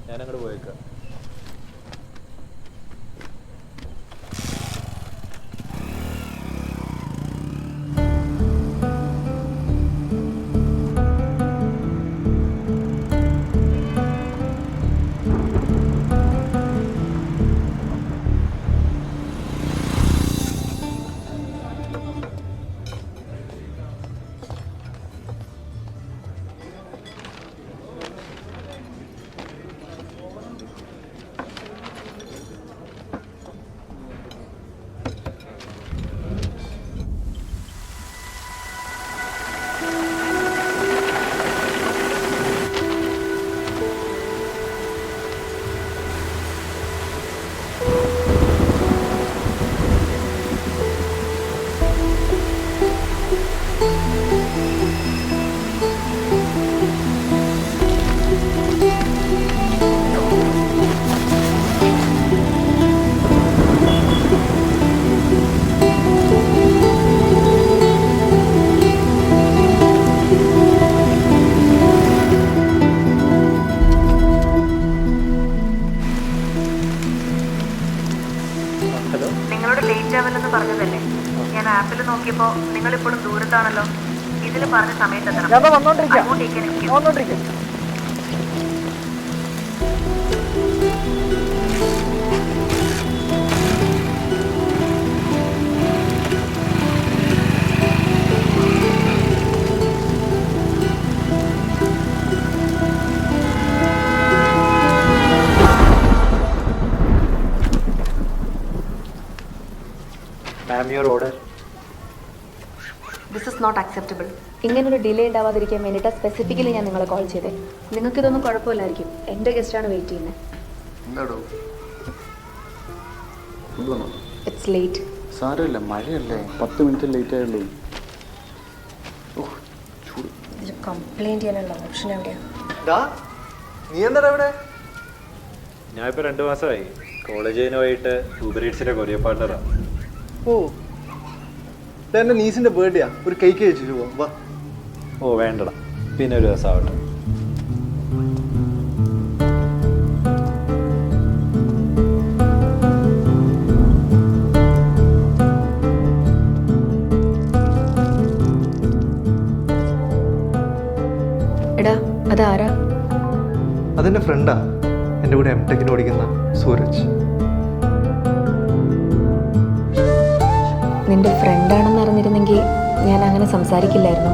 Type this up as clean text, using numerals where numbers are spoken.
ഞാനങ്ങോട്ട് പോയേക്കാം. നിങ്ങളോട് ലേറ്റ് ആവില്ലെന്ന് പറഞ്ഞതല്ലേ? ഞാൻ ആപ്പിൽ നോക്കിയപ്പോൾ നിങ്ങളിപ്പോഴും ദൂരത്താണല്ലോ. ഇതിൽ പറഞ്ഞ സമയത്ത് Ma'am, your order. This is not acceptable. ഇങ്ങനൊരു ഡിലേ ഉണ്ടാവാതിരിക്കാൻ വേണ്ടിയിട്ട് സ്പെസിഫിക്കലി ഞാൻ നിങ്ങളെ കോൾ ചെയ്തേ. നിങ്ങൾക്കിതൊന്നും കുഴപ്പമില്ലായിരിക്കും. എൻ്റെ ഗസ്റ്റാണ് വെയിറ്റ് ചെയ്യുന്നത്. It's late. സാരമില്ല, മഴയല്ലേ, 10 മിനിറ്റ് ലേറ്റ് ആയുള്ളൂ. ഇതിൽ കംപ്ലൈൻറ്റ് ചെയ്യാനുള്ള ഓപ്ഷൻ എവിടെയാണ്? നീ എന്താ ഇവിടെ? ഞാൻ ഇപ്പോൾ 2 മാസമായി കോളേജിന് പോയിട്ട് ഊബർ ഈറ്റ്സിൻ്റെ കൊറിയർ പാർട്ണറാണ്. ഓ, എൻ്റെ നീസിൻ്റെ ബർത്ത്ഡേയാ, ഒരു കേക്ക് കഴിച്ചിട്ട് പോവാം, വാ. ഓ വേണ്ടടാ, പിന്നെ ഒരു ദിവസം ആവട്ടെ. എടാ, അതാരാ? അതെൻ്റെ ഫ്രണ്ടാ, എൻ്റെ കൂടെ എംടെക്കിന് ഓടിക്കുന്ന സൂരജ്. നിന്റെ ഫ്രണ്ടാണെന്ന് അറിഞ്ഞിരുന്നെങ്കിൽ ഞാൻ അങ്ങനെ സംസാരിക്കില്ലായിരുന്നു.